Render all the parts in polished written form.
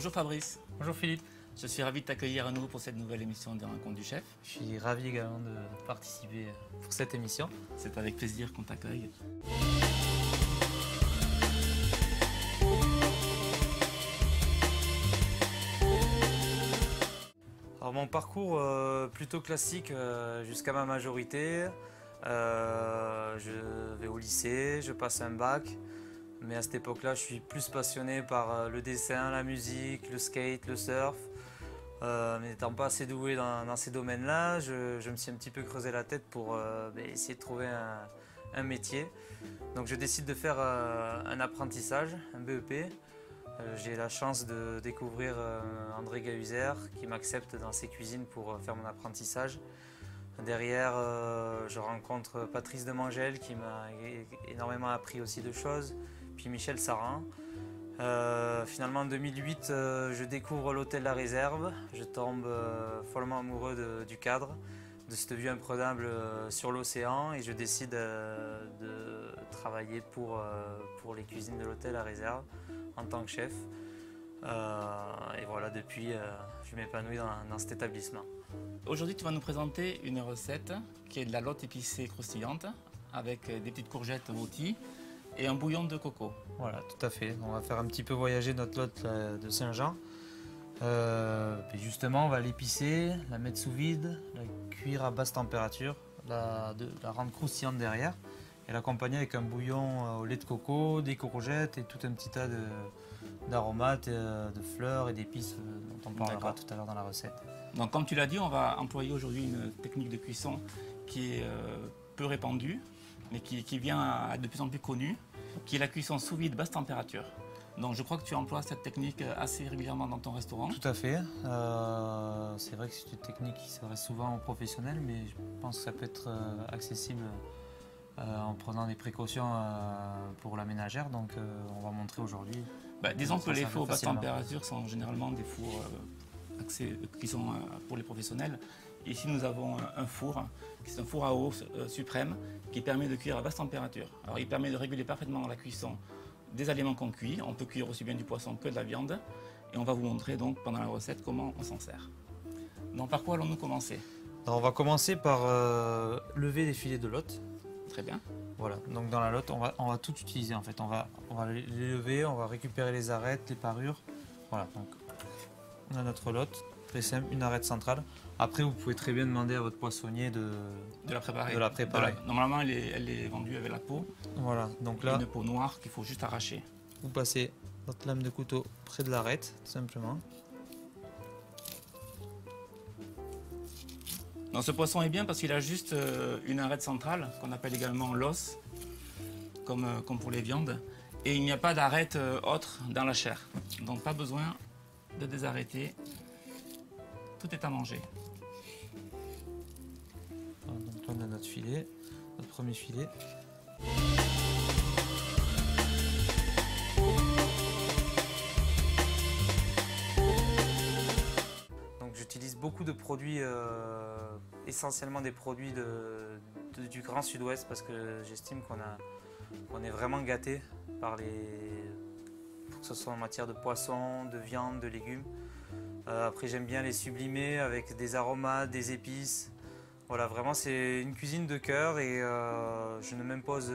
Bonjour Fabrice. Bonjour Philippe. Je suis ravi de t'accueillir à nouveau pour cette nouvelle émission des Rencontres du Chef. Je suis ravi également de participer pour cette émission. C'est avec plaisir qu'on t'accueille. Alors mon parcours plutôt classique jusqu'à ma majorité. Je vais au lycée, je passe un bac. Mais à cette époque-là, je suis plus passionné par le dessin, la musique, le skate, le surf. Mais n'étant pas assez doué dans ces domaines-là, je me suis un petit peu creusé la tête pour essayer de trouver un métier. Donc je décide de faire un apprentissage, un BEP. J'ai la chance de découvrir André Gahuzer qui m'accepte dans ses cuisines pour faire mon apprentissage. Derrière, je rencontre Patrice Demangel qui m'a énormément appris aussi de choses. Puis Michel Sarin. Finalement en 2008, je découvre l'hôtel La Réserve. Je tombe follement amoureux du cadre, de cette vue imprenable sur l'océan et je décide de travailler pour les cuisines de l'hôtel La Réserve en tant que chef. Et voilà, depuis, je m'épanouis dans cet établissement. Aujourd'hui, tu vas nous présenter une recette qui est de la lotte épicée croustillante avec des petites courgettes rôties et un bouillon de coco. Voilà, tout à fait. On va faire un petit peu voyager notre lotte de Saint-Jean. Puis justement, on va l'épicer, la mettre sous vide, la cuire à basse température, la rendre croustillante derrière et l'accompagner avec un bouillon au lait de coco, des courgettes et tout un petit tas d'aromates, de fleurs et d'épices dont on parlera tout à l'heure dans la recette. Donc comme tu l'as dit, on va employer aujourd'hui une technique de cuisson qui est peu répandue, mais qui vient à de plus en plus connue, qui est la cuisson sous vide basse température. Donc je crois que tu emploies cette technique assez régulièrement dans ton restaurant. Tout à fait. C'est vrai que c'est une technique qui s'adresse souvent aux professionnels, mais je pense que ça peut être accessible en prenant des précautions pour la ménagère. Donc on va montrer aujourd'hui. Disons que les fours basse température sont généralement des fours qui sont pour les professionnels. Ici nous avons un four, qui est un four à eau suprême, qui permet de cuire à basse température. Alors il permet de réguler parfaitement la cuisson des aliments qu'on cuit. On peut cuire aussi bien du poisson que de la viande. Et on va vous montrer donc pendant la recette comment on s'en sert. Donc par quoi allons-nous commencer? Alors, on va commencer par lever les filets de lotte. Très bien. Voilà, donc dans la lotte, on va tout utiliser en fait. On va les lever, on va récupérer les arêtes, les parures. Voilà, donc on a notre lotte, très simple, une arête centrale. Après, vous pouvez très bien demander à votre poissonnier de la préparer. Normalement, elle est vendue avec la peau. Voilà, donc là, une peau noire qu'il faut juste arracher. Vous passez votre lame de couteau près de l'arête, tout simplement. Donc, ce poisson est bien parce qu'il a juste une arête centrale, qu'on appelle également l'os, comme pour les viandes. Et il n'y a pas d'arête autre dans la chair. Donc pas besoin de désarrêter. Tout est à manger. Donc là, on a notre filet, notre premier filet. Donc j'utilise beaucoup de produits, essentiellement des produits du Grand Sud-Ouest parce que j'estime qu'on est vraiment gâté par que ce soit en matière de poisson, de viande, de légumes. Après j'aime bien les sublimer avec des aromates, des épices. Voilà, vraiment c'est une cuisine de cœur et je ne m'impose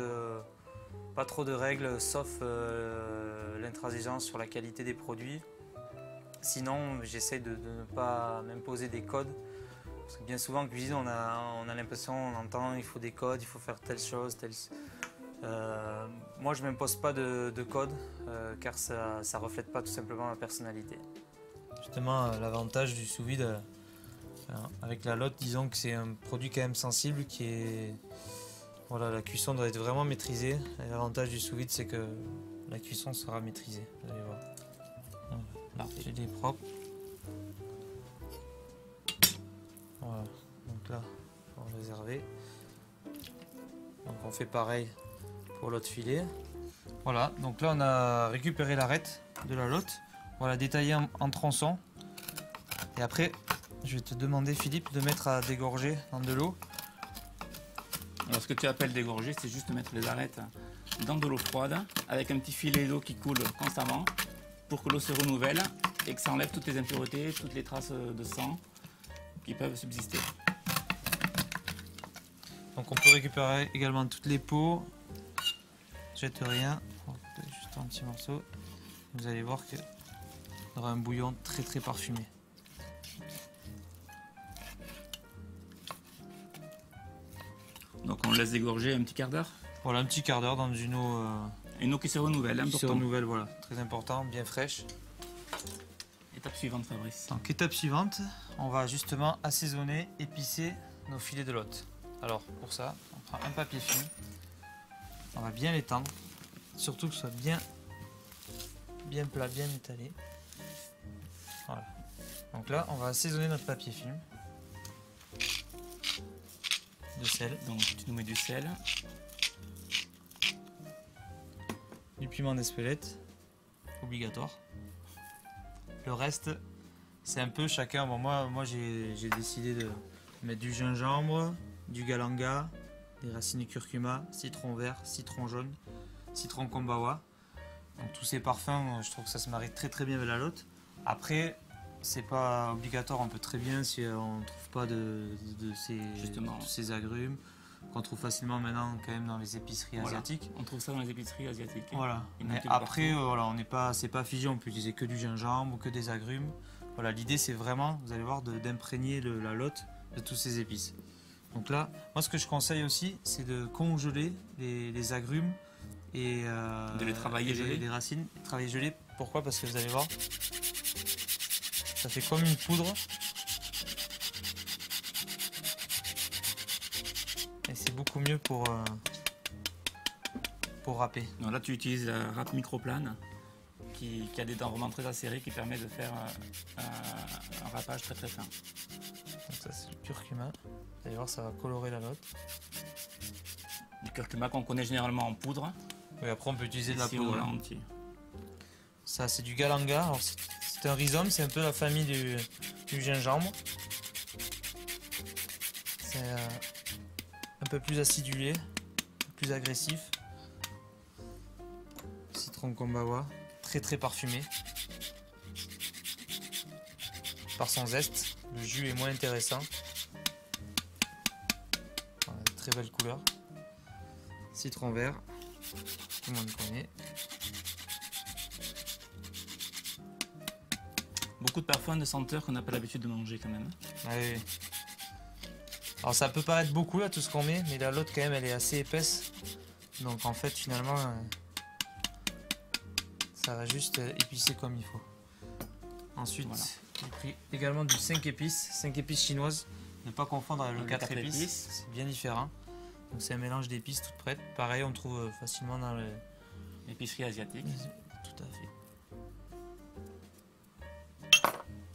pas trop de règles sauf l'intransigeance sur la qualité des produits. Sinon j'essaie de ne pas m'imposer des codes. Parce que bien souvent en cuisine on a l'impression, on entend il faut des codes, il faut faire telle chose, telle... moi je ne m'impose pas de code car ça ne reflète pas tout simplement ma personnalité. Justement, l'avantage du sous-vide avec la lotte, disons que c'est un produit quand même sensible qui est... Voilà, la cuisson doit être vraiment maîtrisée. Et l'avantage du sous-vide, c'est que la cuisson sera maîtrisée. Vous allez voir. Voilà, il est propre. Voilà, donc là, on va réserver. Donc on fait pareil pour l'autre filet. Voilà, donc là on a récupéré l'arête de la lotte. On va la détailler en tronçons. Et après, je vais te demander, Philippe, de mettre à dégorger dans de l'eau. Alors, ce que tu appelles dégorger, c'est juste mettre les arêtes dans de l'eau froide avec un petit filet d'eau qui coule constamment pour que l'eau se renouvelle et que ça enlève toutes les impuretés, toutes les traces de sang qui peuvent subsister. Donc on peut récupérer également toutes les peaux, jette rien, on va couper juste un petit morceau. Vous allez voir qu'il y aura un bouillon très très parfumé. Donc on laisse dégorger un petit quart d'heure. Voilà, un petit quart d'heure dans une eau, une eau qui se renouvelle, qui se renouvelle, voilà, très important, bien fraîche. Étape suivante, Fabrice. Donc étape suivante, on va justement assaisonner, épicer nos filets de lotte. Alors pour ça, on prend un papier film, on va bien l'étendre, surtout que ce soit bien plat, bien étalé. Voilà. Donc là, on va assaisonner notre papier film de sel. Donc tu nous mets du sel, du piment d'Espelette, obligatoire. Le reste, c'est un peu chacun. Bon, moi j'ai décidé de mettre du gingembre, du galanga, des racines de curcuma, citron vert, citron jaune, citron kombawa. Donc tous ces parfums, je trouve que ça se marie très très bien avec la lotte. Après, c'est pas obligatoire, on peut très bien, si on ne trouve pas de ces agrumes, qu'on trouve facilement maintenant quand même dans les épiceries asiatiques. On trouve ça dans les épiceries asiatiques. Voilà. Mais après, voilà, c'est pas figé, on peut utiliser que du gingembre ou que des agrumes. Voilà, l'idée c'est vraiment, vous allez voir, d'imprégner la lotte de tous ces épices. Donc là, moi ce que je conseille aussi, c'est de congeler les agrumes et de les travailler gelés. Les racines, travailler gelés. Pourquoi? Parce que vous allez voir, ça fait comme une poudre. Et c'est beaucoup mieux pour râper. Donc là tu utilises la râpe microplane qui a des dents vraiment très acérées qui permet de faire un râpage très très fin. Donc ça c'est du curcuma. Vous allez voir, ça va colorer la lotte. Du curcuma qu'on connaît généralement en poudre. Oui, après on peut utiliser de la poudre entier. Ça c'est du galanga. C'est un rhizome, c'est un peu la famille du gingembre. C'est un peu plus acidulé, plus agressif. Citron kombawa, très très parfumé. Par son zeste, le jus est moins intéressant. Voilà, très belle couleur. Citron vert, tout le monde connaît. Beaucoup de parfums, de senteurs qu'on n'a pas l'habitude de manger quand même. Ah oui. Alors ça peut paraître beaucoup là tout ce qu'on met, mais la lotte quand même elle est assez épaisse. Donc en fait finalement ça va juste épicer comme il faut. Ensuite j'ai pris également du 5 épices, 5 épices chinoises. Ne pas confondre avec le 4 épices, c'est bien différent. Donc c'est un mélange d'épices toutes prêtes. Pareil on trouve facilement dans l'épicerie asiatique. Tout à fait.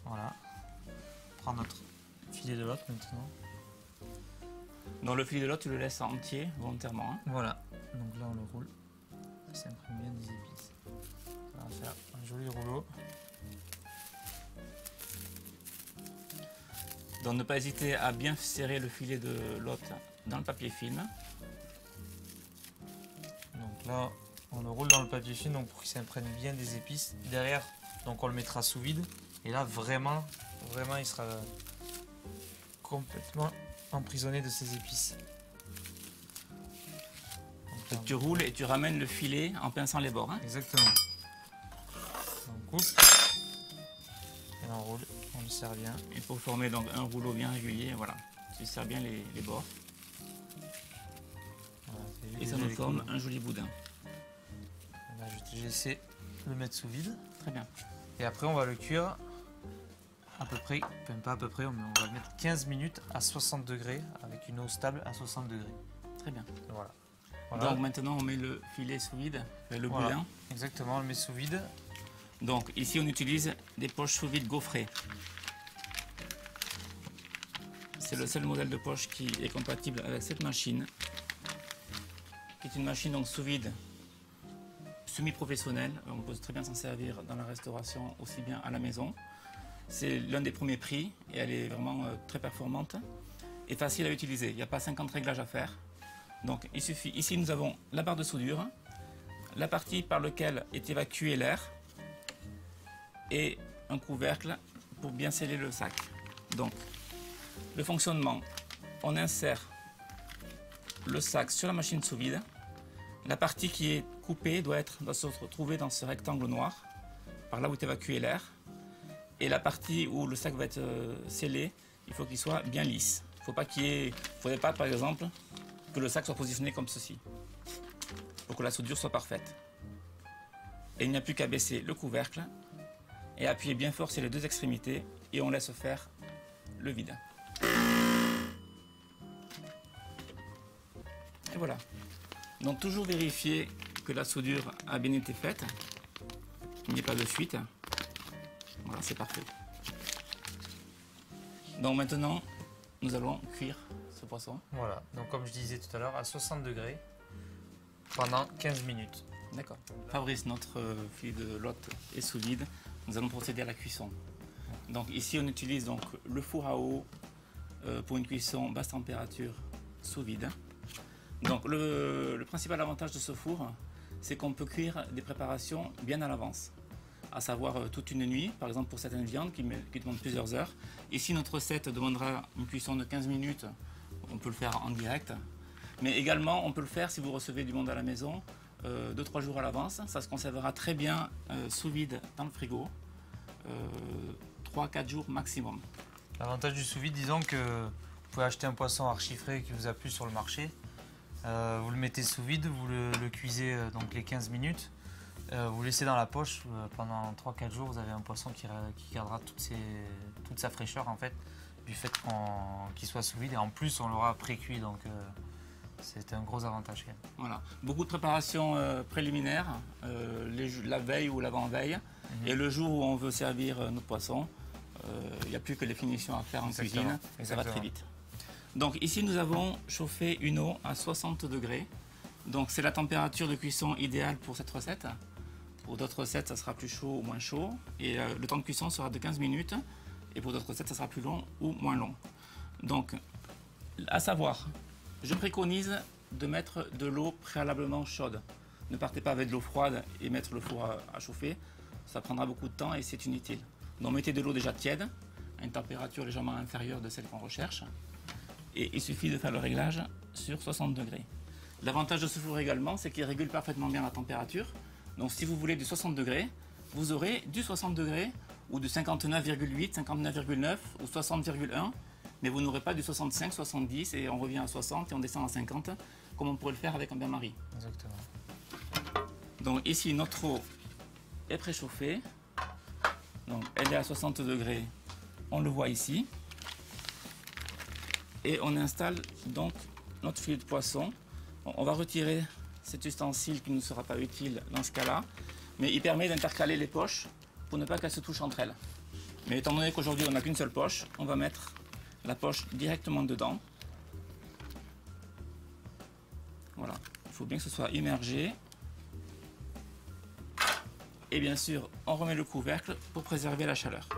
Voilà. On prend notre filet de lotte maintenant. Donc le filet de lotte, tu le laisses entier volontairement. Hein. Voilà. Donc là on le roule. Ça s'imprime bien des épices. On va faire un joli rouleau. Donc ne pas hésiter à bien serrer le filet de lotte dans le papier film. Donc là on le roule dans le papier film donc pour qu'il s'imprègne bien des épices. Derrière donc on le mettra sous vide. Et là vraiment il sera complètement emprisonné de ces épices. Donc tu roules et tu ramènes le filet en pinçant les bords. Hein. Exactement. On coupe et on roule, on le serre bien. Il faut former donc un rouleau bien régulier. Voilà, tu serres bien les bords. Voilà, et ça nous forme un joli boudin. Là, je vais laisser le mettre sous vide. Très bien. Et après on va le cuire à peu près, même pas à peu près, mais on va le mettre 15 minutes à 60 degrés avec une eau stable à 60 degrés. Très bien. Voilà. Donc maintenant on met le filet sous vide, le boudin. Exactement, on le met sous vide. Donc ici on utilise des poches sous vide gaufrées. C'est le seul modèle de poche qui est compatible avec cette machine, qui est une machine donc sous vide semi-professionnelle. On peut très bien s'en servir dans la restauration aussi bien à la maison. C'est l'un des premiers prix et elle est vraiment très performante et facile à utiliser. Il n'y a pas 50 réglages à faire. Donc il suffit, ici nous avons la barre de soudure, la partie par laquelle est évacué l'air et un couvercle pour bien sceller le sac. Donc, le fonctionnement, on insère le sac sur la machine sous vide. La partie qui est coupée doit se retrouver dans ce rectangle noir, par là où est évacué l'air. Et la partie où le sac va être scellé, il faut qu'il soit bien lisse. Il ne faudrait pas, par exemple, que le sac soit positionné comme ceci, pour que la soudure soit parfaite. Et il n'y a plus qu'à baisser le couvercle et appuyer bien fort sur les deux extrémités et on laisse faire le vide. Et voilà. Donc toujours vérifier que la soudure a bien été faite, qu'il n'y ait pas de fuite. Voilà, c'est parfait. Donc maintenant, nous allons cuire ce poisson. Voilà, donc comme je disais tout à l'heure, à 60 degrés pendant 15 minutes. D'accord. Fabrice, notre filet de lotte est sous vide. Nous allons procéder à la cuisson. Donc ici, on utilise donc le four à eau pour une cuisson basse température sous vide. Donc le principal avantage de ce four, c'est qu'on peut cuire des préparations bien à l'avance, à savoir toute une nuit, par exemple pour certaines viandes qui demandent plusieurs heures. Ici, notre recette demandera une cuisson de 15 minutes, on peut le faire en direct. Mais également, on peut le faire si vous recevez du monde à la maison, 2-3 jours à l'avance. Ça se conservera très bien sous vide dans le frigo, 3-4 jours maximum. L'avantage du sous-vide, disons que vous pouvez acheter un poisson archi-frais qui vous a plu sur le marché. Vous le mettez sous vide, vous le cuisez donc les 15 minutes. Vous laissez dans la poche pendant 3-4 jours, vous avez un poisson qui gardera toute sa fraîcheur en fait, du fait qu'il soit sous vide et en plus on l'aura pré-cuit, donc c'est un gros avantage. Voilà, beaucoup de préparations préliminaires, la veille ou l'avant-veille, et le jour où on veut servir notre poisson, il n'y a plus que les finitions à faire en cuisine, et ça va très vite. Donc ici nous avons chauffé une eau à 60 degrés, donc c'est la température de cuisson idéale pour cette recette. Pour d'autres recettes, ça sera plus chaud ou moins chaud. Et le temps de cuisson sera de 15 minutes. Et pour d'autres recettes, ça sera plus long ou moins long. Donc, à savoir, je préconise de mettre de l'eau préalablement chaude. Ne partez pas avec de l'eau froide et mettre le four à chauffer. Ça prendra beaucoup de temps et c'est inutile. Donc, mettez de l'eau déjà tiède, à une température légèrement inférieure de celle qu'on recherche. Et il suffit de faire le réglage sur 60 degrés. L'avantage de ce four également, c'est qu'il régule parfaitement bien la température. Donc si vous voulez du 60 degrés, vous aurez du 60 degrés ou du 59,8, 59,9 ou 60,1, mais vous n'aurez pas du 65, 70 et on revient à 60 et on descend à 50, comme on pourrait le faire avec un bain-marie. Exactement. Donc ici, notre eau est préchauffée. Donc elle est à 60 degrés, on le voit ici. Et on installe donc notre filet de poisson. On va retirer cet ustensile qui ne sera pas utile dans ce cas-là, mais il permet d'intercaler les poches pour ne pas qu'elles se touchent entre elles. Mais étant donné qu'aujourd'hui on n'a qu'une seule poche, on va mettre la poche directement dedans. Voilà, il faut bien que ce soit immergé. Et bien sûr, on remet le couvercle pour préserver la chaleur.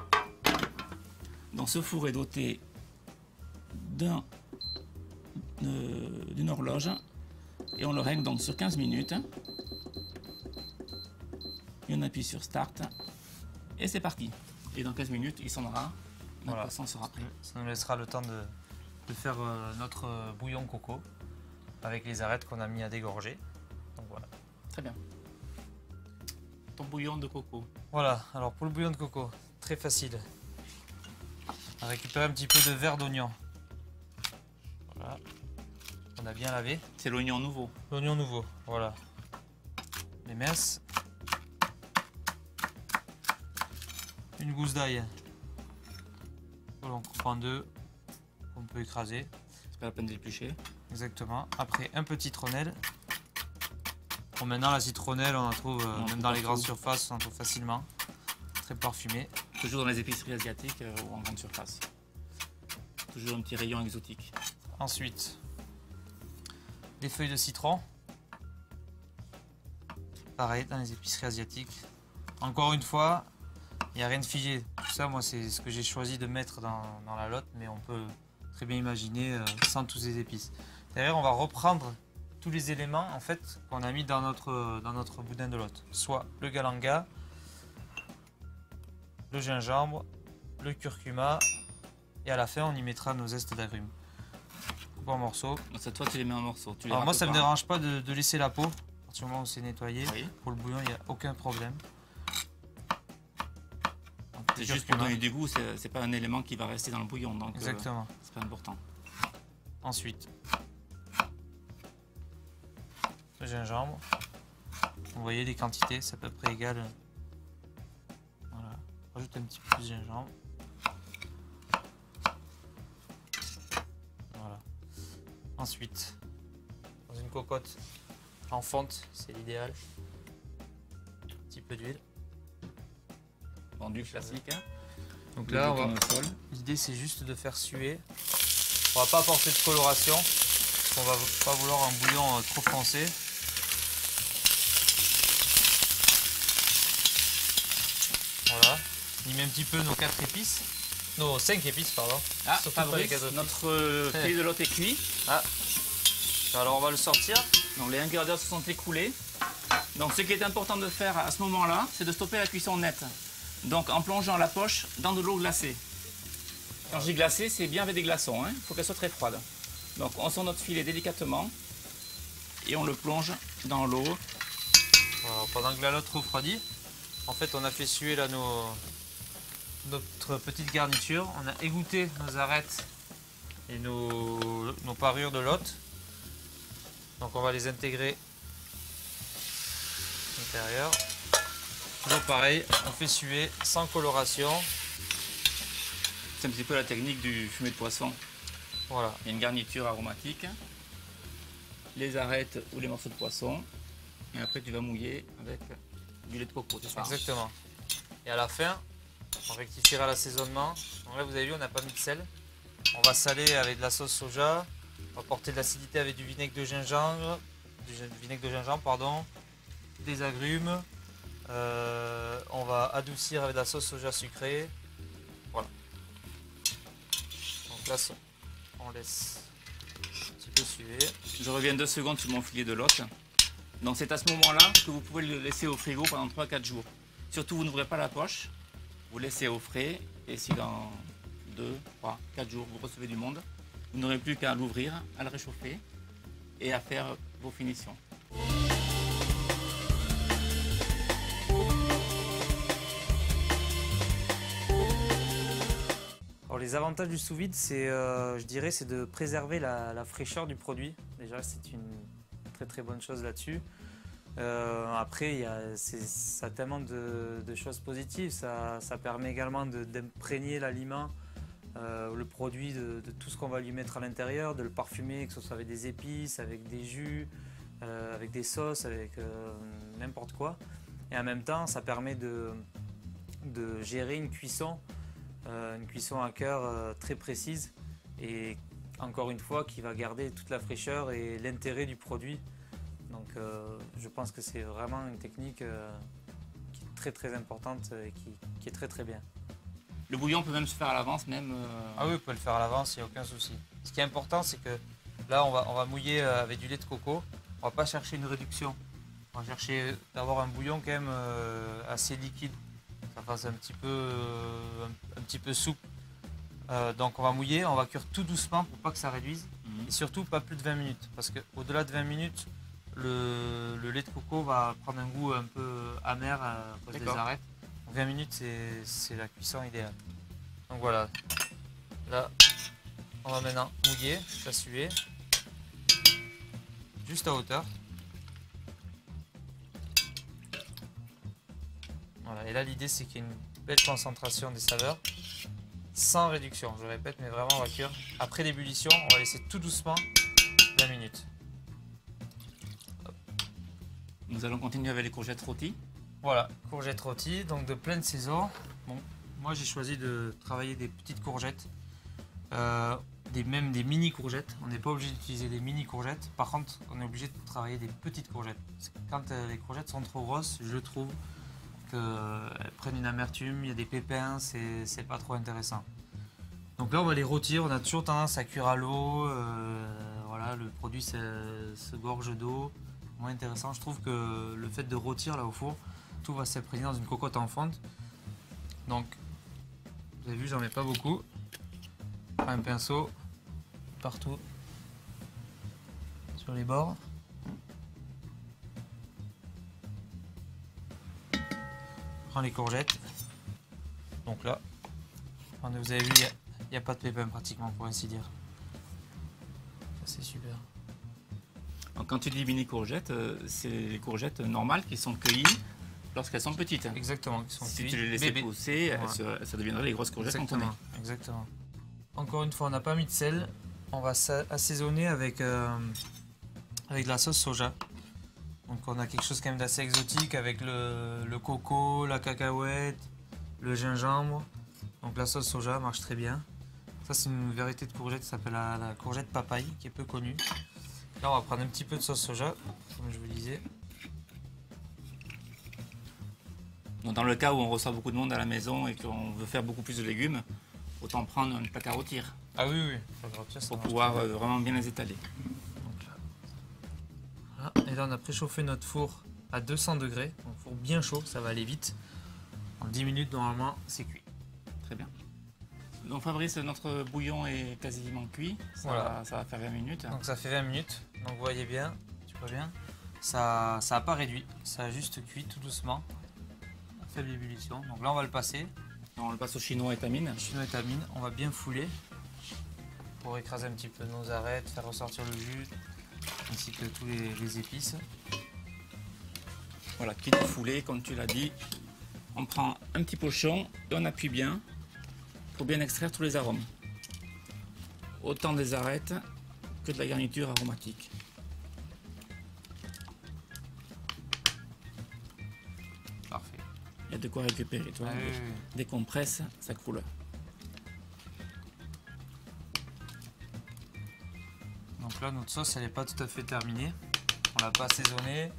Donc ce four est doté d'une horloge. Et on le règle donc sur 15 minutes. Et on appuie sur Start. Et c'est parti. Et dans 15 minutes, il sonnera. Notre poisson sera prêt. Ça nous laissera le temps de faire notre bouillon coco avec les arêtes qu'on a mis à dégorger. Donc voilà. Très bien. Ton bouillon de coco. Voilà, alors pour le bouillon de coco, très facile. On va récupérer un petit peu de verre d'oignon. Voilà. On a bien lavé. C'est l'oignon nouveau. L'oignon nouveau, voilà. Les minces. Une gousse d'ail. Voilà, on coupe en deux. On peut écraser. C'est pas la peine d'éplucher. Exactement. Après, un peu de citronnelle. Bon, maintenant, la citronnelle, on en trouve même dans les grandes surfaces, on en trouve facilement. Très parfumé. Toujours dans les épiceries asiatiques ou en grande surface. Toujours un petit rayon exotique. Ensuite, des feuilles de citron. Pareil, dans les épiceries asiatiques. Encore une fois, il n'y a rien de figé. Tout ça, moi, c'est ce que j'ai choisi de mettre dans la lotte, mais on peut très bien imaginer sans tous ces épices. D'ailleurs, on va reprendre tous les éléments en fait qu'on a mis dans notre boudin de lotte. Soit le galanga, le gingembre, le curcuma et à la fin on y mettra nos zestes d'agrumes. Coupe en morceaux. Cette fois tu les mets en morceaux. Alors moi ça ne me dérange pas de laisser la peau. À partir du moment où c'est nettoyé, oui. Pour le bouillon il n'y a aucun problème. C'est juste pour donner du goût, c'est pas un élément qui va rester dans le bouillon, donc exactement. C'est pas important. Ensuite, le gingembre. Vous voyez les quantités, c'est à peu près égal. Voilà, rajoute un petit peu plus de gingembre. Voilà. Ensuite, dans une cocotte en fonte, c'est l'idéal. Un petit peu d'huile. Vendu classique. Hein. Donc là, l'idée c'est juste de faire suer. On va pas apporter de coloration. On va pas vouloir un bouillon trop foncé. Voilà. On y met un petit peu nos 4 épices. Non, 5 épices, pardon. Ah, Fabrice, notre filet de lot est cuit. Ah. Alors on va le sortir. Donc les ingrédients se sont écoulés. Donc ce qui est important de faire à ce moment-là, c'est de stopper la cuisson nette. Donc en plongeant la poche dans de l'eau glacée. Quand je dis glacée, c'est bien avec des glaçons, hein. Il faut qu'elle soit très froide. Donc on sort notre filet délicatement et on le plonge dans l'eau. Pendant que la lotte refroidit, en fait on a fait suer là notre petite garniture. On a égoutté nos arêtes et nos parures de lotte. Donc on va les intégrer à l'intérieur. Toujours pareil, on fait suer sans coloration. C'est un petit peu la technique du fumé de poisson. Voilà. Il y a une garniture aromatique, les arêtes ou les morceaux de poisson, et après tu vas mouiller avec du lait de coco. Exactement. Et à la fin, on rectifiera l'assaisonnement. Donc là vous avez vu, on n'a pas mis de sel. On va saler avec de la sauce soja. On va apporter de l'acidité avec du vinaigre de gingembre, des agrumes. On va adoucir avec de la sauce soja sucrée. Voilà. Donc là, on laisse un petit peu suer. Je reviens 2 secondes sur mon filet de lotte. Donc c'est à ce moment-là que vous pouvez le laisser au frigo pendant 3-4 jours. Surtout, vous n'ouvrez pas la poche, vous laissez au frais, et si dans 2, 3, 4 jours vous recevez du monde, vous n'aurez plus qu'à l'ouvrir, à le réchauffer et à faire vos finitions. Alors les avantages du sous-vide, c'est, je dirais, c'est de préserver la fraîcheur du produit. Déjà, c'est une très bonne chose là-dessus. Après, ça a tellement de choses positives. Ça permet également d'imprégner l'aliment, le produit de tout ce qu'on va lui mettre à l'intérieur, de le parfumer, que ce soit avec des épices, avec des jus, avec des sauces, avec n'importe quoi. Et en même temps, ça permet de gérer une cuisson à cœur très précise et encore une fois qui va garder toute la fraîcheur et l'intérêt du produit. Donc je pense que c'est vraiment une technique qui est très importante et qui est très bien. Le bouillon peut même se faire à l'avance même. Ah oui, vous pouvez le faire à l'avance, il n'y a aucun souci. Ce qui est important, c'est que là on va mouiller avec du lait de coco. On ne va pas chercher une réduction. On va chercher d'avoir un bouillon quand même assez liquide. Ça fasse un petit peu souple. Donc on va mouiller, on va cuire tout doucement pour pas que ça réduise. Et surtout pas plus de 20 minutes. Parce qu'au-delà de 20 minutes, le lait de coco va prendre un goût un peu amer à cause des arêtes. Donc 20 minutes c'est la cuisson idéale. Donc voilà. Là, on va maintenant mouiller, ça suer. Juste à hauteur. Voilà, et là l'idée c'est qu'il y ait une belle concentration des saveurs, sans réduction, je répète, mais vraiment on va cuire. Après l'ébullition, on va laisser tout doucement 20 minutes. Hop. Nous allons continuer avec les courgettes rôties. Voilà, courgettes rôties, donc de pleine saison. Bon, moi j'ai choisi de travailler des petites courgettes, même des mini courgettes. On n'est pas obligé d'utiliser des mini courgettes, par contre on est obligé de travailler des petites courgettes. Parce que quand les courgettes sont trop grosses, je trouve qu'elles prennent une amertume, il y a des pépins, c'est pas trop intéressant. Donc là on va les rôtir, on a toujours tendance à cuire à l'eau, voilà, le produit se gorge d'eau, moins intéressant. Je trouve que le fait de rôtir là au four, tout va s'imprégner dans une cocotte en fonte. Donc Vous avez vu, j'en mets pas beaucoup. Un pinceau partout sur les bords. Je prends les courgettes. Donc là, vous avez vu, il n'y a pas de pépins pratiquement, pour ainsi dire. Ça, c'est super. Donc, quand tu dis mini courgettes, c'est les courgettes normales qui sont cueillies lorsqu'elles sont petites. Exactement. Qui sont si tu les laissais pousser, ouais, ça deviendrait les grosses courgettes qu'on connaît. Exactement. Encore une fois, on n'a pas mis de sel. On va assaisonner avec de la sauce soja. Donc on a quelque chose quand même d'assez exotique avec le coco, la cacahuète, le gingembre. Donc la sauce soja marche très bien. Ça, c'est une variété de courgette qui s'appelle la courgette papaye, qui est peu connue. Là, on va prendre un petit peu de sauce soja, comme je vous le disais. Donc, dans le cas où on reçoit beaucoup de monde à la maison et qu'on veut faire beaucoup plus de légumes, autant prendre un placard au tir. Ah oui, oui. Pour pouvoir vraiment bien les étaler. Donc là. Voilà. Et là, on a préchauffé notre four à 200 degrés. Donc four bien chaud, ça va aller vite. En 10 minutes, normalement, c'est cuit. Très bien. Donc Fabrice, notre bouillon est quasiment cuit. Ça va faire 20 minutes. Donc ça fait 20 minutes. Donc vous voyez bien, tu vois bien. Ça n'a pas réduit, ça a juste cuit tout doucement. À faible ébullition. Donc là, on va le passer. On le passe au chinois étamine. Chinois étamine, on va bien fouler pour écraser un petit peu nos arêtes, faire ressortir le jus, ainsi que tous les épices. Voilà, quitte foulé, comme tu l'as dit. On prend un petit pochon et on appuie bien pour bien extraire tous les arômes. Autant des arêtes que de la garniture aromatique. Parfait. Il y a de quoi récupérer. Toi. Oui. Dès qu'on presse, ça coule. Donc là, notre sauce, elle n'est pas tout à fait terminée. On l'a pas assaisonnée.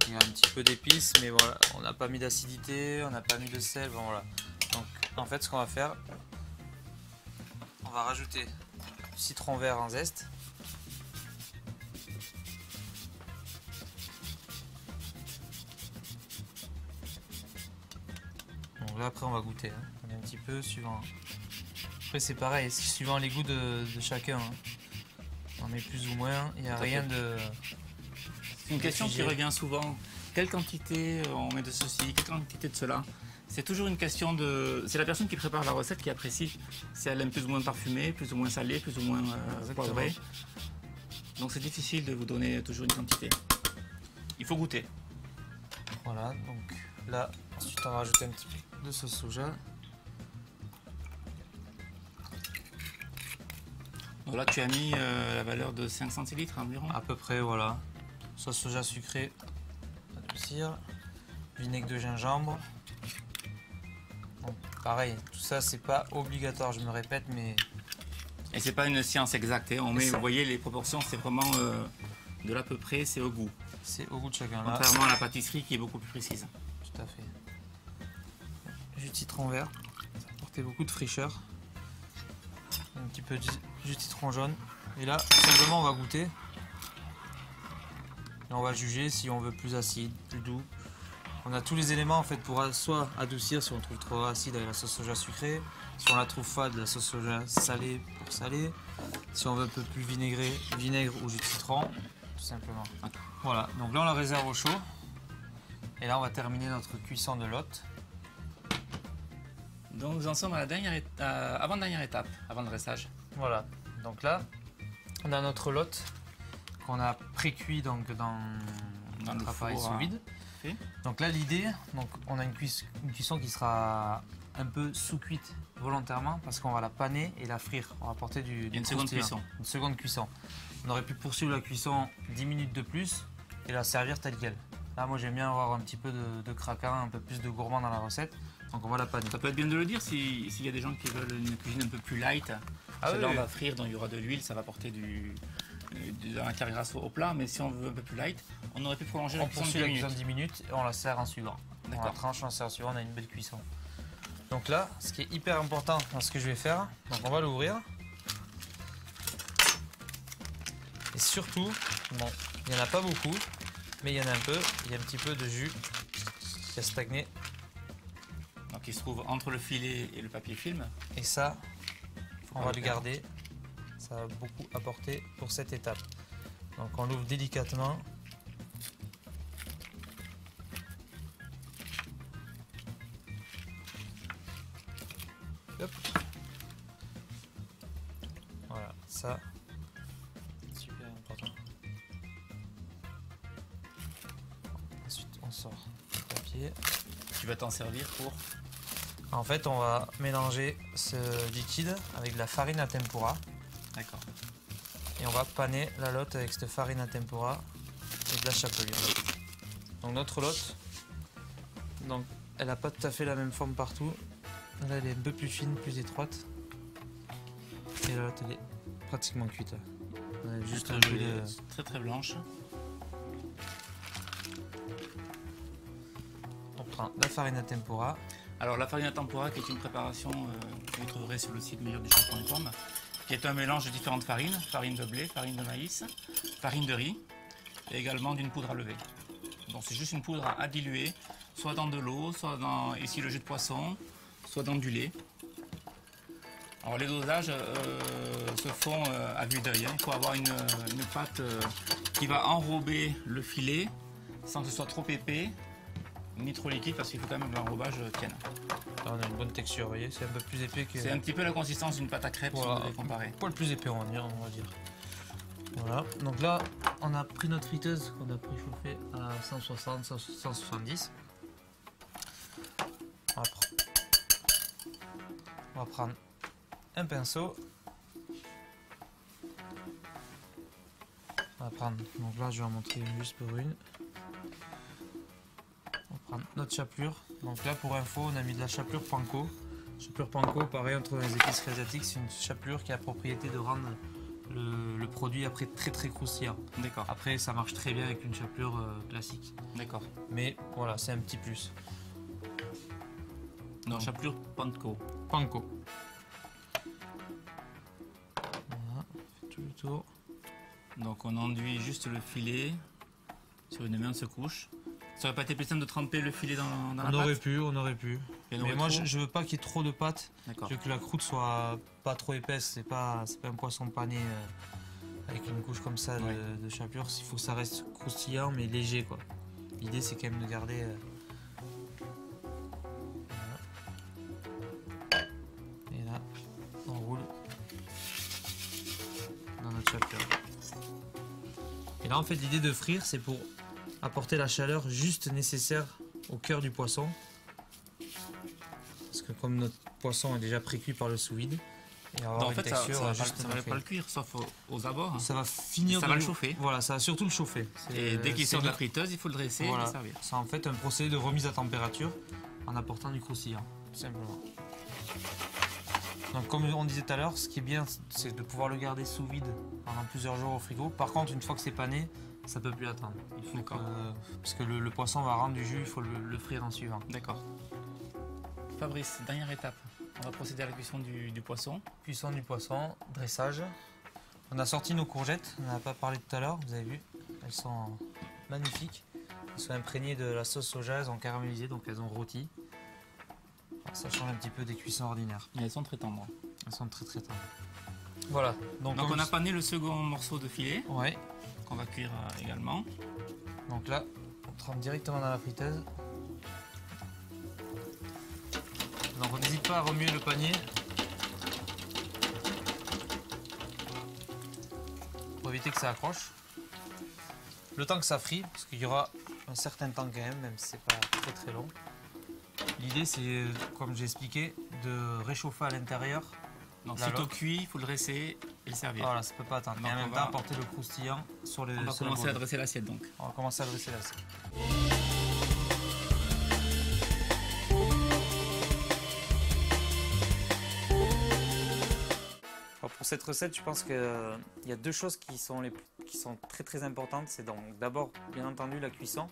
Il y a un petit peu d'épices, mais voilà, on n'a pas mis d'acidité, on n'a pas mis de sel. Bon, voilà. Donc en fait, ce qu'on va faire, on va rajouter du citron vert en zeste. Donc là, après, on va goûter. Hein. On est un petit peu suivant. Après, c'est pareil, suivant les goûts de chacun. Hein. On met plus ou moins. Il n'y a rien de. C'est une question qui revient souvent. Quelle quantité on met de ceci, quelle quantité de cela? C'est toujours une question de... C'est la personne qui prépare la recette qui apprécie si elle aime plus ou moins parfumé, plus ou moins salé, plus ou moins poivré. Donc c'est difficile de vous donner toujours une quantité. Il faut goûter. Voilà, donc là, ensuite on va rajouter un petit peu de sauce soja. Donc là tu as mis la valeur de 5 centilitres environ. À peu près, voilà. Sauce soja sucrée, adoucir, vinaigre de gingembre. Donc, pareil, tout ça c'est pas obligatoire, je me répète, mais... Et c'est pas une science exacte, hein. On met, vous voyez, les proportions, c'est vraiment de l'à peu près, c'est au goût. C'est au goût de chacun. Là, contrairement à la pâtisserie qui est beaucoup plus précise. Tout à fait. Jus de citron vert, ça apportait beaucoup de fraîcheur. Un petit peu de jus de citron jaune. Et là, simplement, on va goûter. Et on va juger si on veut plus acide, plus doux. On a tous les éléments en fait pour soit adoucir si on trouve trop acide avec la sauce soja sucrée, si on la trouve fade, la sauce soja salée pour saler, si on veut un peu plus vinaigré, vinaigre ou jus de citron, tout simplement. Voilà, donc là on la réserve au chaud. Et là on va terminer notre cuisson de l'hôte. Donc nous en sommes à la avant-dernière étape, avant le dressage. Voilà, donc là on a notre lot qu'on a pré-cuit donc dans notre appareil sous vide. Donc là l'idée, on a une cuisson qui sera un peu sous-cuite volontairement parce qu'on va la paner et la frire. On va apporter une seconde cuisson. Une seconde cuisson. On aurait pu poursuivre la cuisson 10 minutes de plus et la servir telle quelle. Là moi j'aime bien avoir un petit peu de craquant, un peu plus de gourmand dans la recette. Donc on va la paner. Ça peut être bien de le dire s'il y a des gens qui veulent une cuisine un peu plus light. Là on va frire, donc il y aura de l'huile, ça va apporter de la matière grasse au plat, mais si on veut un peu plus light, on aurait pu prolonger la cuisson de 10 minutes et on la sert en suivant. On la tranche, on la sert en suivant, on a une belle cuisson. Donc là, ce qui est hyper important dans ce que je vais faire, donc on va l'ouvrir. Et surtout, bon, il n'y en a pas beaucoup, mais il y en a un peu, il y a un petit peu de jus qui a stagné. Donc qui se trouve entre le filet et le papier film. Et ça, on va le garder. Ça va beaucoup apporter pour cette étape. Donc on l'ouvre délicatement. Hop. Voilà, ça, c'est super important. Ensuite, on sort le papier. Tu vas t'en servir pour... En fait, on va mélanger ce liquide avec de la farine à tempura. D'accord. Et on va paner la lotte avec cette farine à tempura et de la chapelure. Donc notre lotte, donc, elle n'a pas tout à fait la même forme partout. Là, elle est un peu plus fine, plus étroite. Et la lotte, elle est pratiquement cuite. On a juste un peu de... très très blanche. On prend la farine à tempura. Alors la farine à tempura, qui est une préparation que vous trouverez sur le site meilleurduchef.com, qui est un mélange de différentes farines, farine de blé, farine de maïs, farine de riz, et également d'une poudre à lever. Donc c'est juste une poudre à diluer, soit dans de l'eau, soit dans ici le jus de poisson, soit dans du lait. Alors les dosages se font à vue d'œil. Il faut avoir une pâte qui va enrober le filet sans que ce soit trop épais ni trop liquide, parce qu'il faut quand même que l'enrobage tienne. Là, on a une bonne texture, vous voyez, c'est un peu plus épais que... C'est un petit peu la consistance d'une pâte à crêpes, voilà, si vous devez comparer. Pas le plus épais, on va dire. Voilà, donc là, on a pris notre friteuse qu'on a préchauffée à 160, 170. On va prendre un pinceau. On va prendre, donc là je vais en montrer une juste pour une. On va prendre notre chapelure. Donc là pour info, on a mis de la chapelure panko. Chapelure panko, pareil, on trouve dans les épiceries asiatiques, c'est une chapelure qui a la propriété de rendre le produit après très très croustillant. D'accord. Après ça marche très bien avec une chapelure classique. D'accord. Mais voilà, c'est un petit plus. Non, chapelure panko. Panko. Voilà, on fait tout le tour. Donc on enduit juste le filet sur une mince couche. Ça aurait pas été plus simple de tremper le filet dans la pâte? On aurait pu. Mais moi je veux pas qu'il y ait trop de pâte. Je veux que la croûte soit pas trop épaisse. C'est pas un poisson pané avec une couche comme ça de chapelure. Il faut que ça reste croustillant mais léger quoi. L'idée c'est quand même de garder... Et là, on roule dans notre chapelure. Et là en fait l'idée de frire c'est pour apporter la chaleur juste nécessaire au cœur du poisson. Parce que comme notre poisson est déjà pré-cuit par le sous-vide, en fait ça ne va pas le cuire sauf aux abords. Ça va finir ça va le chauffer. Voilà, ça va surtout le chauffer. Et dès qu'il sort de la friteuse, il faut le dresser et le servir. C'est en fait un procédé de remise à température en apportant du croustillant, tout simplement. Donc comme on disait tout à l'heure, ce qui est bien, c'est de pouvoir le garder sous vide pendant plusieurs jours au frigo. Par contre, une fois que c'est pané, ça peut plus attendre. Parce que le poisson va rendre du jus, il faut le frire en suivant. D'accord. Fabrice, dernière étape. On va procéder à la cuisson du poisson. Cuisson du poisson, dressage. On a sorti nos courgettes, on n'en a pas parlé tout à l'heure, vous avez vu. Elles sont magnifiques. Elles sont imprégnées de la sauce soja, elles ont caramélisé, donc elles ont rôti. Ça change un petit peu des cuissons ordinaires. Et elles sont très tendres. Elles sont très très tendres. Voilà. Donc on a pané le second morceau de filet. Ouais. Qu'on va cuire également. Donc là, on trempe directement dans la friteuse. Donc on n'hésite pas à remuer le panier. Pour éviter que ça accroche. Le temps que ça frit, parce qu'il y aura un certain temps quand même si c'est pas très très long. L'idée c'est, comme j'ai expliqué, de réchauffer à l'intérieur. Donc sitôt cuit, il faut le dresser et le servir. Voilà, ça peut pas attendre. Et en même temps apporter le croustillant sur les... On va commencer à dresser l'assiette donc. On va commencer à dresser l'assiette. Pour cette recette, je pense qu'il y a deux choses qui sont très très importantes. C'est donc d'abord, bien entendu, la cuisson.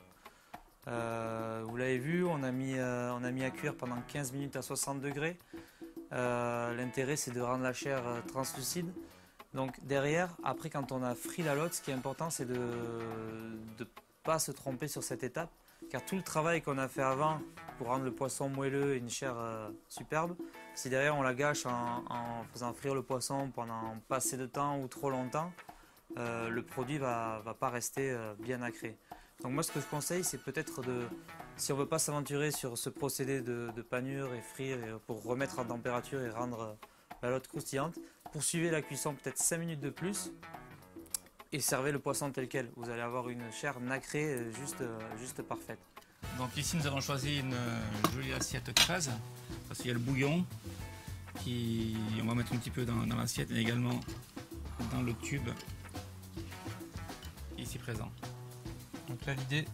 Vous l'avez vu, on a mis à cuire pendant 15 minutes à 60 degrés. L'intérêt, c'est de rendre la chair translucide. Donc derrière, après, quand on a frit la lotte, ce qui est important, c'est de ne pas se tromper sur cette étape. car tout le travail qu'on a fait avant pour rendre le poisson moelleux et une chair superbe, si derrière on la gâche en faisant frire le poisson pendant pas assez de temps ou trop longtemps, le produit va pas rester bien nacré. Donc moi ce que je conseille, c'est peut-être si on ne veut pas s'aventurer sur ce procédé de panure et frire pour remettre en température et rendre la lotte croustillante, poursuivez la cuisson peut-être 5 minutes de plus et servez le poisson tel quel. Vous allez avoir une chair nacrée juste parfaite. Donc ici nous avons choisi une jolie assiette creuse parce qu'il y a le bouillon qui on va mettre un petit peu dans l'assiette et également dans le tube ici présent. Donc là l'idée,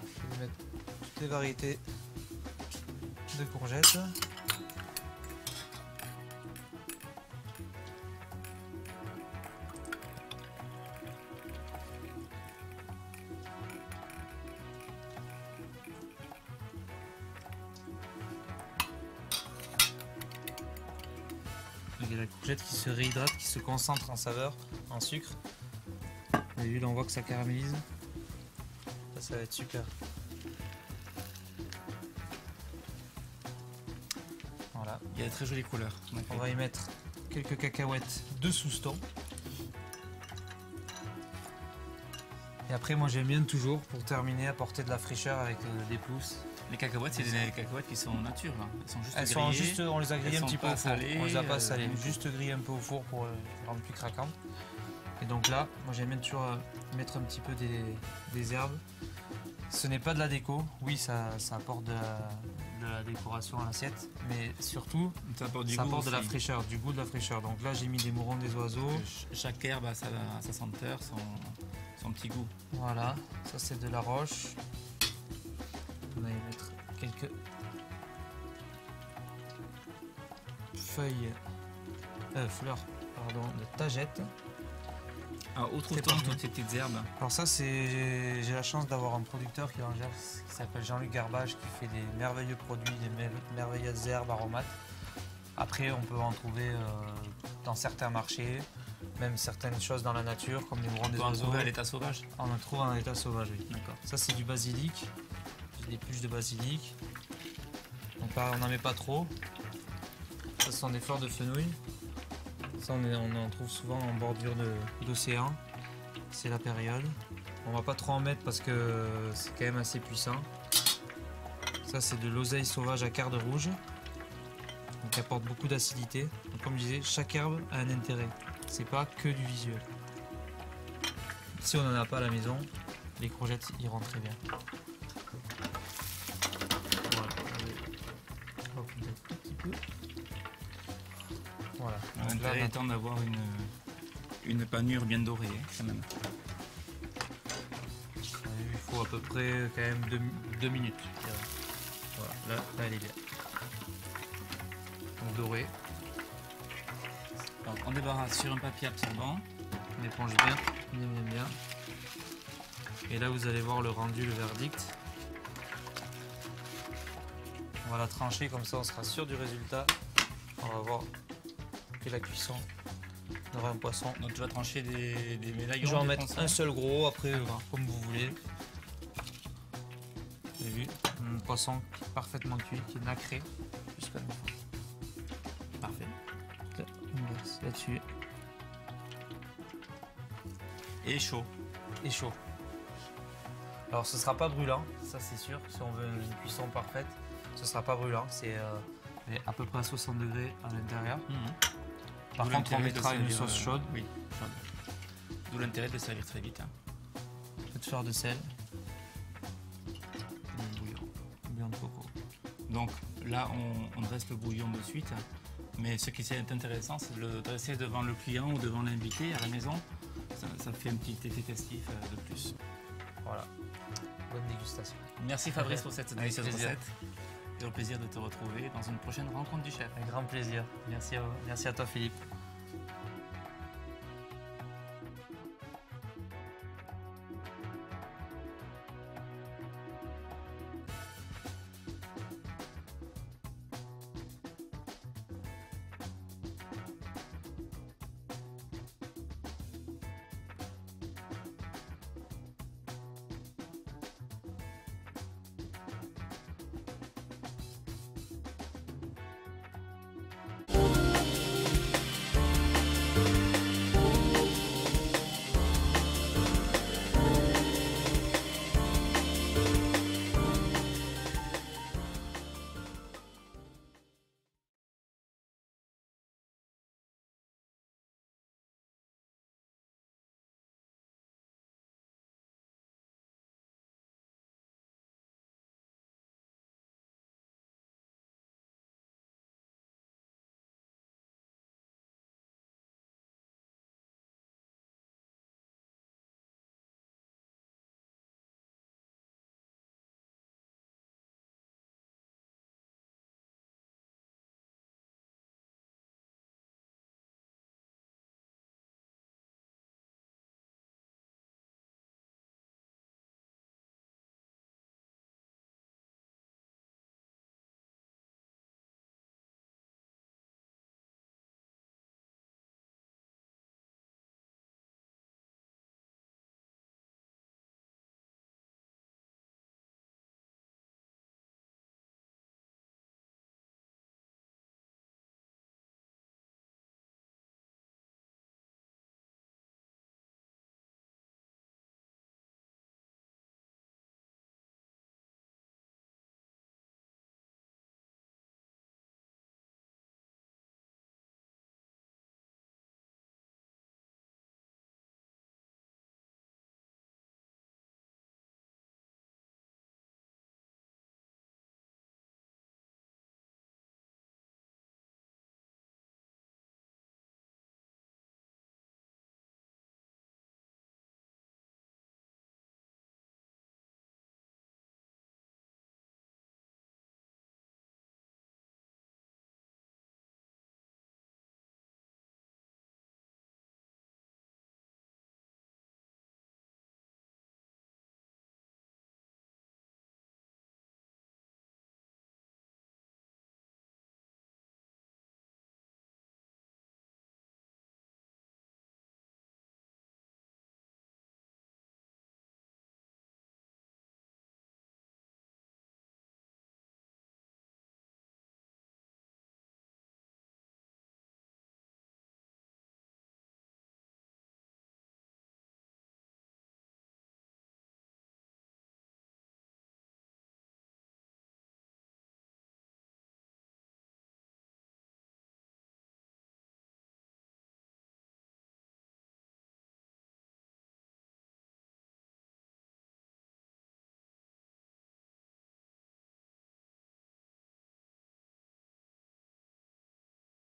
c'est de mettre toutes les variétés de courgettes. Il y a la courgette qui se réhydrate, qui se concentre en saveur, en sucre. Et l'huile, on voit que ça caramélise. Ça va être super. Voilà. Il y a de très jolies couleurs. On va y mettre quelques cacahuètes de Souston. Et après, moi j'aime bien toujours, pour terminer, apporter de la fraîcheur avec des pousses. Les cacahuètes, c'est des cacahuètes qui sont en nature. Là. Elles sont juste on les a grillées un petit peu au four. Salées, on les a pas salées, juste grillées un peu au four pour les rendre plus craquantes. Et donc là, moi j'aime bien toujours mettre un petit peu des herbes. Ce n'est pas de la déco, oui ça apporte de la décoration à l'assiette, mais surtout ça apporte de la fraîcheur, du goût, de la fraîcheur. Donc là j'ai mis des mourons des oiseaux. Chaque herbe a sa senteur, son petit goût. Voilà, ça c'est de la roche. On va y mettre quelques fleurs de tagette. Alors, où trouve-t-on toutes ces petites herbes? Alors ça, j'ai la chance d'avoir un producteur qui est en Gers, qui s'appelle Jean-Luc Garbage, qui fait des merveilleux produits, des merveilleuses herbes aromates. Après, on peut en trouver dans certains marchés, même certaines choses dans la nature, comme les mourons des oiseaux. On en trouve à l'état sauvage? On en trouve en état sauvage, oui. D'accord. Ça, c'est du basilic. J'ai des pluches de basilic. Donc là, on n'en met pas trop. Ça, ce sont des fleurs de fenouil. Ça, on en trouve souvent en bordure d'océan. C'est la période. On va pas trop en mettre parce que c'est quand même assez puissant. Ça, c'est de l'oseille sauvage à quart de rouge. Donc, qui apporte beaucoup d'acidité. Donc, comme je disais, chaque herbe a un intérêt. C'est pas que du visuel. Si on n'en a pas à la maison, les courgettes iront très bien. Voilà. On va couper un petit peu. Voilà. L'intérêt étant d'avoir une panure bien dorée, quand même. Il faut à peu près quand même 2 minutes. Voilà, là elle est bien. Donc dorée. Alors, on débarrasse sur un papier absorbant. On éponge bien. Et là vous allez voir le rendu, le verdict. On va la trancher comme ça on sera sûr du résultat. On va voir que la cuisson on aura un poisson. Donc tu vas trancher des médaillons. Je vais en mettre un seul gros, après comme vous voulez. Vous avez vu, un poisson qui est parfaitement cuit, qui est nacré jusqu'à la fin. Parfait. Là, on verse là-dessus. Et chaud. Et chaud. Alors ce sera pas brûlant, ça c'est sûr. Si on veut une cuisson parfaite, ce sera pas brûlant. C'est à peu près à 60 degrés à l'intérieur. Par contre, on mettra une sauce chaude. Oui, chaude. D'où l'intérêt de servir très vite. Un peu de fleur de sel. Bouillon de coco. Donc là, on dresse le bouillon de suite. Mais ce qui est intéressant, c'est de le dresser devant le client ou devant l'invité à la maison. Ça fait un petit effet festif de plus. Voilà. Bonne dégustation. Merci Fabrice pour cette délicieuse recette. Et au plaisir de te retrouver dans une prochaine rencontre du chef. Avec grand plaisir. Merci à toi Philippe.